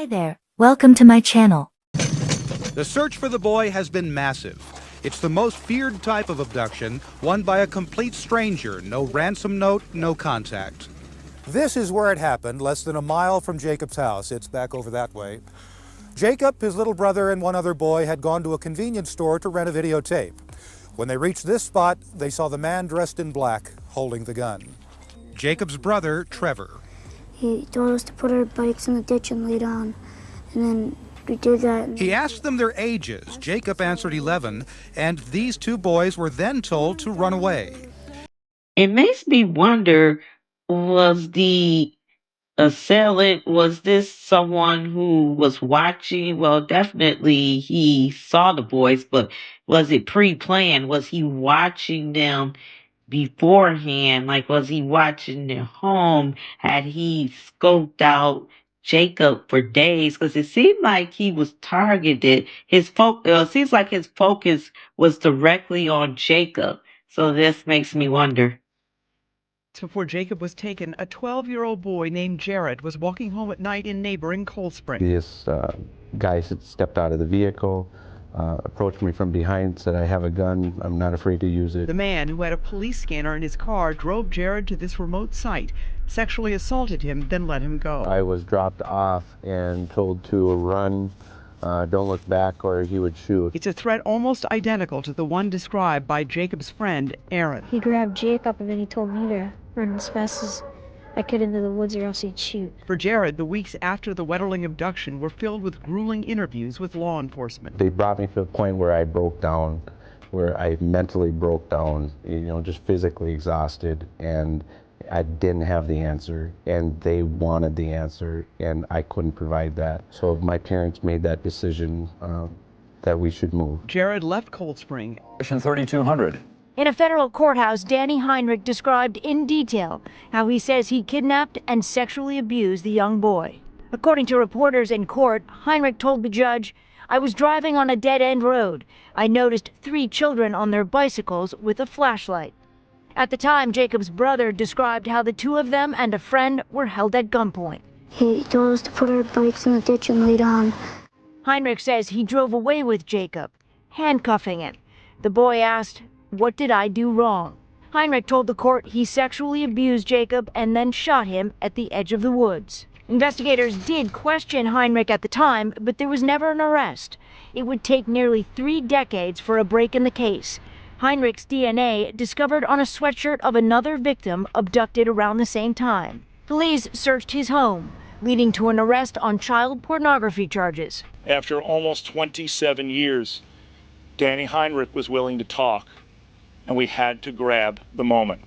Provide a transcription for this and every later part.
Hi there, welcome to my channel. The search for the boy has been massive. It's the most feared type of abduction, one by a complete stranger, no ransom note, no contact. This is where it happened, less than a mile from Jacob's house. It's back over that way. Jacob, his little brother, and one other boy had gone to a convenience store to rent a videotape. When they reached this spot, they saw the man dressed in black, holding the gun. Jacob's brother, Trevor. He told us to put our bikes in the ditch and lay down, and then we did that. He asked them their ages. Jacob answered 11, and these two boys were then told to run away. It makes me wonder, was the assailant, was this someone who was watching? Well, definitely he saw the boys, but was it pre-planned? Was he watching them beforehand? Like, was he watching their home? Had he scoped out Jacob for days? Because it seemed like he was targeted. It seems like his focus was directly on Jacob. So this makes me wonder. Before Jacob was taken, a 12-year-old boy named Jared was walking home at night in neighboring Cold Spring. This guy stepped out of the vehicle, approached me from behind, said, "I have a gun, I'm not afraid to use it." The man, who had a police scanner in his car, drove Jared to this remote site, sexually assaulted him, then let him go. I was dropped off and told to run, don't look back or he would shoot. It's a threat almost identical to the one described by Jacob's friend, Aaron. He grabbed Jacob and then he told me to run as fast as I could into the woods or else he'd shoot. For Jared, the weeks after the Wetterling abduction were filled with grueling interviews with law enforcement. They brought me to a point where I broke down, where I mentally broke down, just physically exhausted, and I didn't have the answer, and they wanted the answer, and I couldn't provide that. So my parents made that decision that we should move. Jared left Cold Spring. Section 3200. In a federal courthouse, Danny Heinrich described in detail how he says he kidnapped and sexually abused the young boy. According to reporters in court, Heinrich told the judge, "I was driving on a dead-end road. I noticed 3 children on their bicycles with a flashlight." At the time, Jacob's brother described how the two of them and a friend were held at gunpoint. He told us to put our bikes in the ditch and lay down. Heinrich says he drove away with Jacob, handcuffing him. The boy asked, "What did I do wrong?" Heinrich told the court he sexually abused Jacob and then shot him at the edge of the woods. Investigators did question Heinrich at the time, but there was never an arrest. It would take nearly 3 decades for a break in the case. Heinrich's DNA discovered on a sweatshirt of another victim abducted around the same time. Police searched his home, leading to an arrest on child pornography charges. After almost 27 years, Danny Heinrich was willing to talk, and we had to grab the moment.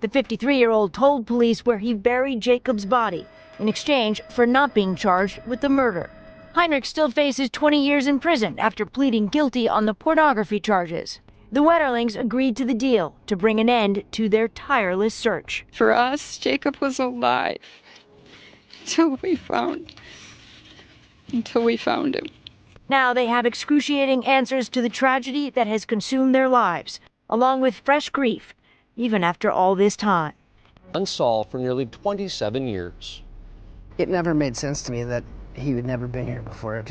The 53-year-old told police where he buried Jacob's body in exchange for not being charged with the murder. Heinrich still faces 20 years in prison after pleading guilty on the pornography charges. The Wetterlings agreed to the deal to bring an end to their tireless search. For us, Jacob was alive until we found him. Now they have excruciating answers to the tragedy that has consumed their lives, along with fresh grief, even after all this time. Unsolved for nearly 27 years. It never made sense to me that he had never been here before. It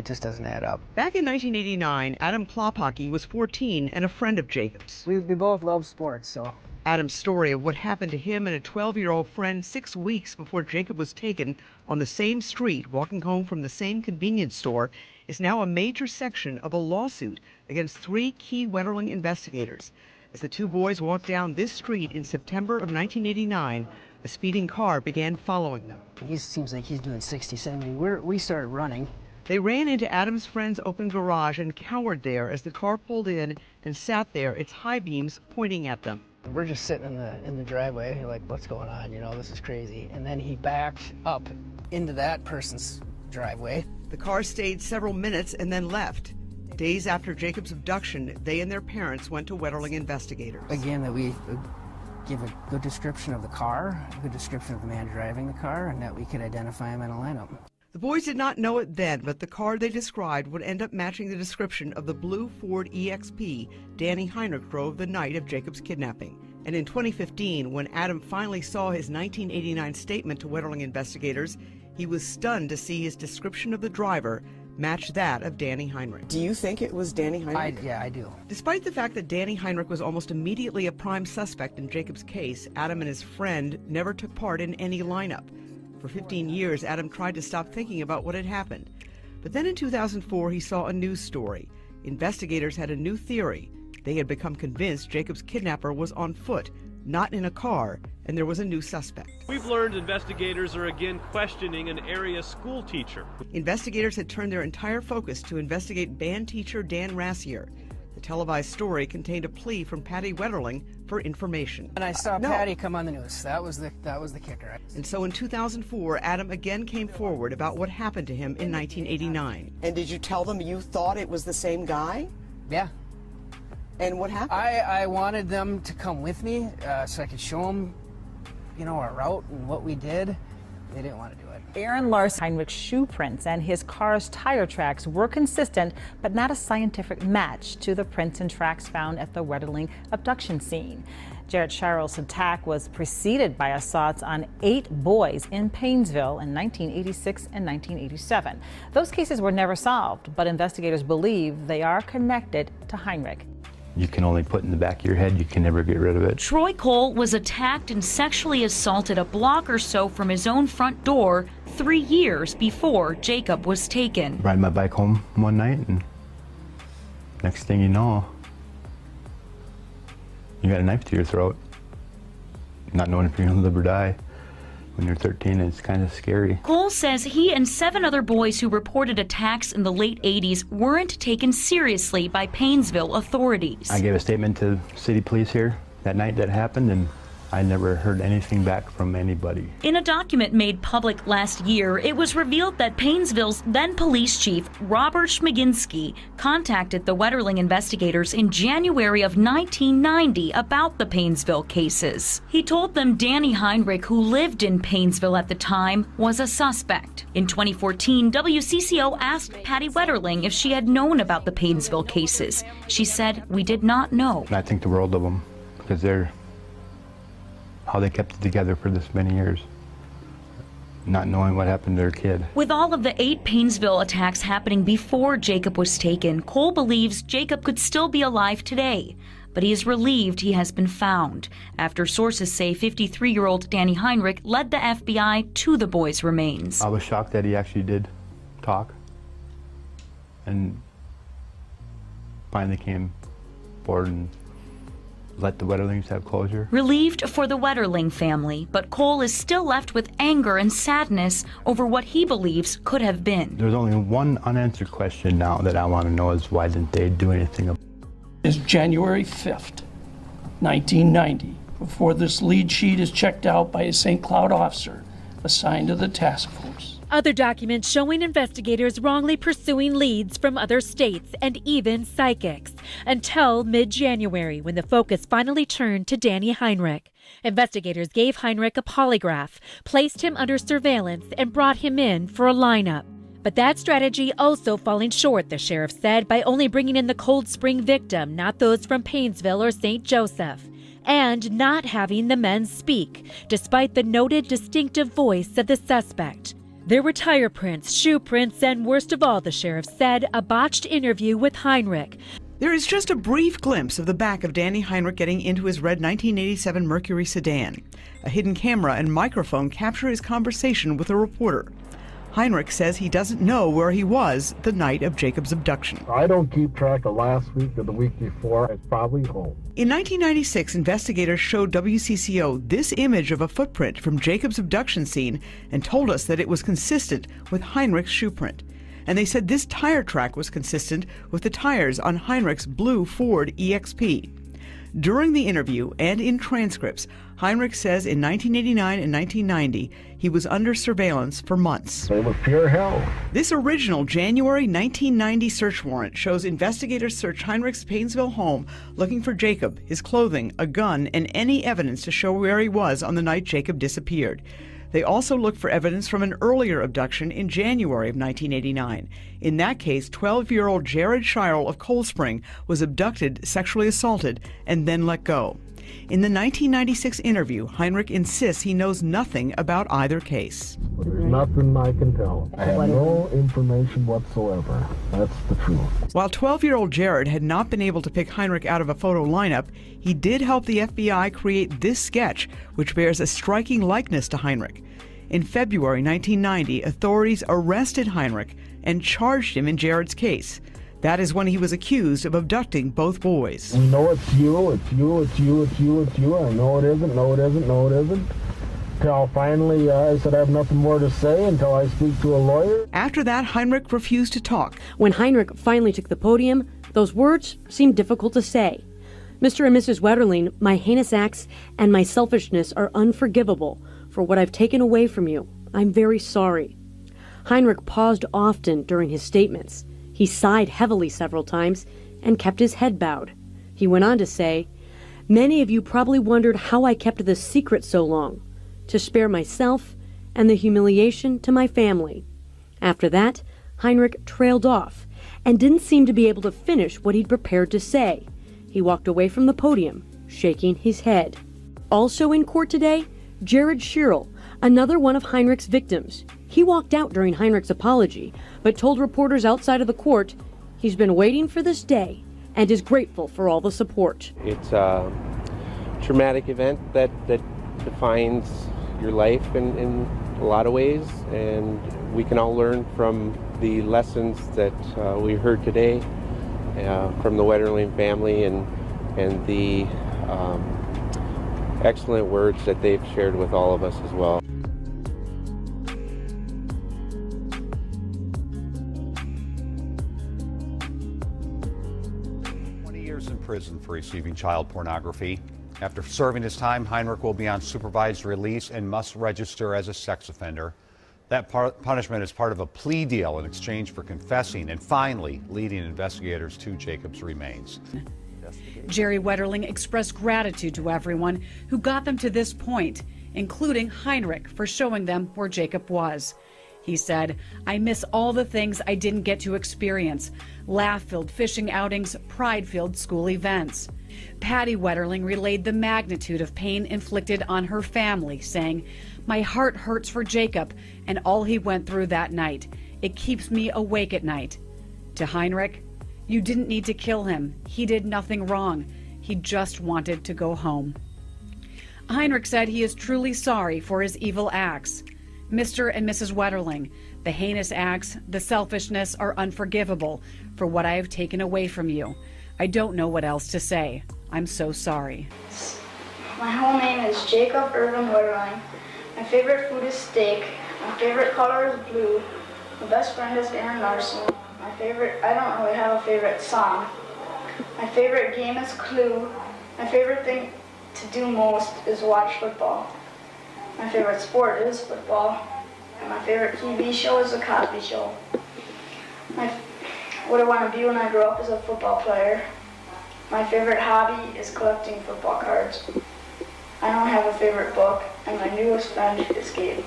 just doesn't add up. Back in 1989, Adam Klopacki was 14 and a friend of Jacob's. We both love sports, so. Adam's story of what happened to him and a 12-year-old friend 6 weeks before Jacob was taken on the same street, walking home from the same convenience store, is now a major section of a lawsuit against 3 key Wetterling investigators. As the 2 boys walked down this street in September of 1989, a speeding car began following them. He seems like he's doing 60, 70. We started running. They ran into Adam's friend's open garage and cowered there as the car pulled in and sat there, its high beams pointing at them. We're just sitting in the driveway, like, what's going on? This is crazy. And then he backed up into that person's driveway. The car stayed several minutes and then left. Days after Jacob's abduction, they and their parents went to Wetterling investigators. Again, that we give a good description of the car, a good description of the man driving the car, and that we could identify him in a lineup. The boys did not know it then, but the car they described would end up matching the description of the blue Ford EXP Danny Heinrich drove the night of Jacob's kidnapping. And in 2015, when Adam finally saw his 1989 statement to Wetterling investigators, he was stunned to see his description of the driver match that of Danny Heinrich. Do you think it was Danny Heinrich? Yeah, I do. Despite the fact that Danny Heinrich was almost immediately a prime suspect in Jacob's case, Adam and his friend never took part in any lineup. For 15 years, Adam tried to stop thinking about what had happened. But then in 2004, he saw a news story. Investigators had a new theory. They had become convinced Jacob's kidnapper was on foot, not in a car, and there was a new suspect. We've learned investigators are again questioning an area school teacher. Investigators had turned their entire focus to investigate band teacher Dan Rassier. The televised story contained a plea from Patty Wetterling for information. And I saw Patty come on the news. That was the kicker. And so in 2004, Adam again came forward about what happened to him in 1989. And did you tell them you thought it was the same guy? Yeah. And what happened? I wanted them to come with me so I could show them, our route and what we did. They didn't want to do it. Aaron Lars Heinrich's shoe prints and his car's tire tracks were consistent, but not a scientific match to the prints and tracks found at the Wetterling abduction scene. Jared Sharrell's attack was preceded by assaults on 8 boys in Paynesville in 1986 and 1987. Those cases were never solved, but investigators believe they are connected to Heinrich. You can only put in the back of your head, you can never get rid of it. Troy Cole was attacked and sexually assaulted a block or so from his own front door 3 years before Jacob was taken. Riding my bike home one night, and next thing you know, you got a knife to your throat. Not knowing if you're gonna live or die. When you're 13, it's kind of scary. Cole says he and 7 other boys who reported attacks in the late 80s weren't taken seriously by Paynesville authorities. I gave a statement to city police here that night that happened, and I never heard anything back from anybody. In a document made public last year, it was revealed that Paynesville's then police chief, Robert Schmaginski, contacted the Wetterling investigators in January of 1990 about the Paynesville cases. He told them Danny Heinrich, who lived in Paynesville at the time, was a suspect. In 2014, WCCO asked Patty Wetterling if she had known about the Paynesville cases. She said, "We did not know." And I think the world of them, because they're how they kept it together for this many years, not knowing what happened to their kid. With all of the 8 Paynesville attacks happening before Jacob was taken, Cole believes Jacob could still be alive today. But he is relieved he has been found, after sources say 53-year-old Danny Heinrich led the FBI to the boy's remains. I was shocked that he actually did talk and finally came forward and let the Wetterlings have closure. Relieved for the Wetterling family, but Cole is still left with anger and sadness over what he believes could have been. There's only one unanswered question now that I want to know is why didn't they do anything about it? Is January 5th, 1990, before this lead sheet is checked out by a St. Cloud officer assigned to the task force. Other documents showing investigators wrongly pursuing leads from other states and even psychics until mid-January, when the focus finally turned to Danny Heinrich. Investigators gave Heinrich a polygraph, placed him under surveillance, and brought him in for a lineup. But that strategy also falling short, the sheriff said, by only bringing in the Cold Spring victim, not those from Paynesville or St. Joseph, and not having the men speak, despite the noted distinctive voice of the suspect. There were tire prints, shoe prints, and worst of all, the sheriff said, a botched interview with Heinrich. There is just a brief glimpse of the back of Danny Heinrich getting into his red 1987 Mercury sedan. A hidden camera and microphone capture his conversation with a reporter. Heinrich says he doesn't know where he was the night of Jacob's abduction. I don't keep track of last week or the week before. It's probably home. In 1996, investigators showed WCCO this image of a footprint from Jacob's abduction scene and told us that it was consistent with Heinrich's shoe print. And they said this tire track was consistent with the tires on Heinrich's blue Ford EXP. During the interview and in transcripts, Heinrich says in 1989 and 1990, he was under surveillance for months. It was pure hell. This original January 1990 search warrant shows investigators search Heinrich's Paynesville home looking for Jacob, his clothing, a gun, and any evidence to show where he was on the night Jacob disappeared. They also looked for evidence from an earlier abduction in January of 1989. In that case, 12-year-old Jared Sharrell of Cold Spring was abducted, sexually assaulted, and then let go. In the 1996 interview, Heinrich insists he knows nothing about either case. There's nothing I can tell. I have no information whatsoever. That's the truth. While 12-year-old Jared had not been able to pick Heinrich out of a photo lineup, he did help the FBI create this sketch, which bears a striking likeness to Heinrich. In February 1990, authorities arrested Heinrich and charged him in Jared's case. That is when he was accused of abducting both boys. We know it's you, it's you, it's you, it's you, it's you. I know it isn't, no it isn't, no it isn't. Till finally I said I have nothing more to say until I speak to a lawyer. After that, Heinrich refused to talk. When Heinrich finally took the podium, those words seemed difficult to say. Mr. and Mrs. Wetterling, my heinous acts and my selfishness are unforgivable for what I've taken away from you. I'm very sorry. Heinrich paused often during his statements. He sighed heavily several times and kept his head bowed. He went on to say, "Many of you probably wondered how I kept this secret so long, to spare myself and the humiliation to my family." After that, Heinrich trailed off and didn't seem to be able to finish what he'd prepared to say. He walked away from the podium, shaking his head. Also in court today, Jared Sherrill, another one of Heinrich's victims. He walked out during Heinrich's apology, but told reporters outside of the court he's been waiting for this day and is grateful for all the support. It's a traumatic event that defines your life in a lot of ways, and we can all learn from the lessons that we heard today from the Wetterling family and the excellent words that they've shared with all of us as well. In prison for receiving child pornography. After serving his time, Heinrich will be on supervised release and must register as a sex offender. That punishment is part of a plea deal in exchange for confessing and finally leading investigators to Jacob's remains. Jerry Wetterling expressed gratitude to everyone who got them to this point, including Heinrich for showing them where Jacob was. He said, "I miss all the things I didn't get to experience. Laugh-filled fishing outings, pride-filled school events." Patty Wetterling relayed the magnitude of pain inflicted on her family, saying, "My heart hurts for Jacob and all he went through that night. It keeps me awake at night." To Heinrich, "You didn't need to kill him. He did nothing wrong. He just wanted to go home." Heinrich said he is truly sorry for his evil acts. Mr. and Mrs. Wetterling, the heinous acts, the selfishness are unforgivable for what I have taken away from you. I don't know what else to say. I'm so sorry. My whole name is Jacob Irvin Wetterling. My favorite food is steak. My favorite color is blue. My best friend is Aaron Larson. I don't really have a favorite song. My favorite game is Clue. My favorite thing to do most is watch football. My favorite sport is football, and my favorite TV show is The Cosby Show. What I want to be when I grow up is a football player. My favorite hobby is collecting football cards. I don't have a favorite book, and my newest friend is Gabe.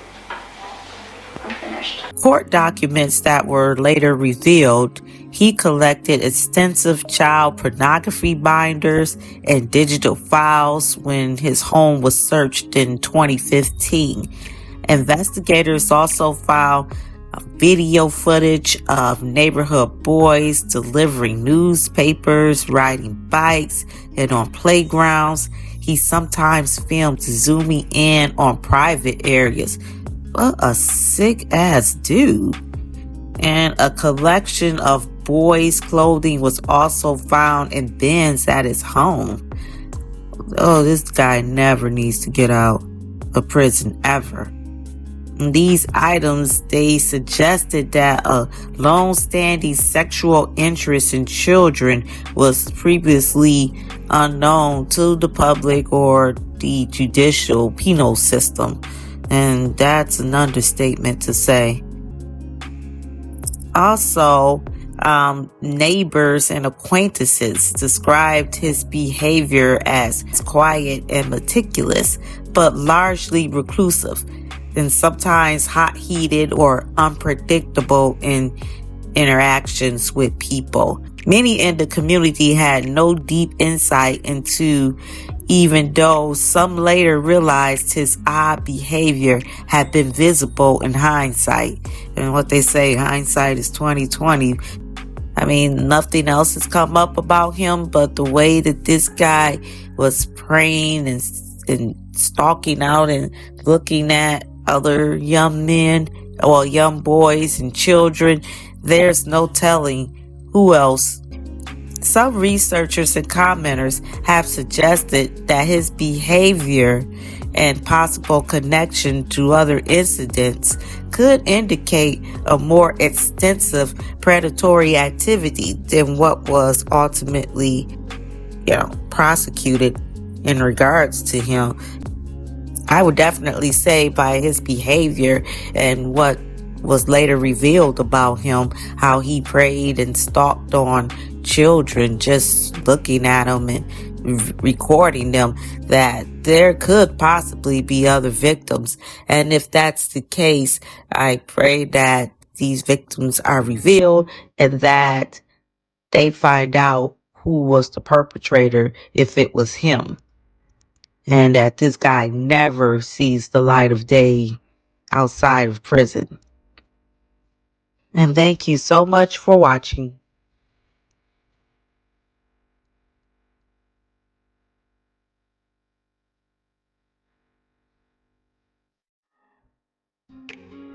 I'm finished. Court documents that were later revealed, he collected extensive child pornography binders and digital files when his home was searched in 2015. Investigators also found video footage of neighborhood boys delivering newspapers, riding bikes, and on playgrounds. He sometimes filmed zooming in on private areas. What a sick-ass dude. And a collection of boys' clothing was also found in bins at his home. Oh, this guy never needs to get out of prison ever. These items, they suggested that a long-standing sexual interest in children was previously unknown to the public or the judicial penal system. And that's an understatement to say. Also, neighbors and acquaintances described his behavior as quiet and meticulous, but largely reclusive, and sometimes hot-headed or unpredictable in interactions with people. Many in the community had no deep insight into, even though some later realized his odd behavior had been visible in hindsight. And what they say, hindsight is 2020. I mean, nothing else has come up about him, but the way that this guy was praying and stalking out and looking at other young men, well, young boys and children, there's no telling who else. Some researchers and commenters have suggested that his behavior and possible connection to other incidents could indicate a more extensive predatory activity than what was ultimately, prosecuted in regards to him. I would definitely say by his behavior and what was later revealed about him, how he preyed and stalked on children, just looking at them and recording them, that there could possibly be other victims. And if that's the case, I pray that these victims are revealed and that they find out who was the perpetrator, if it was him, and that this guy never sees the light of day outside of prison. And thank you so much for watching.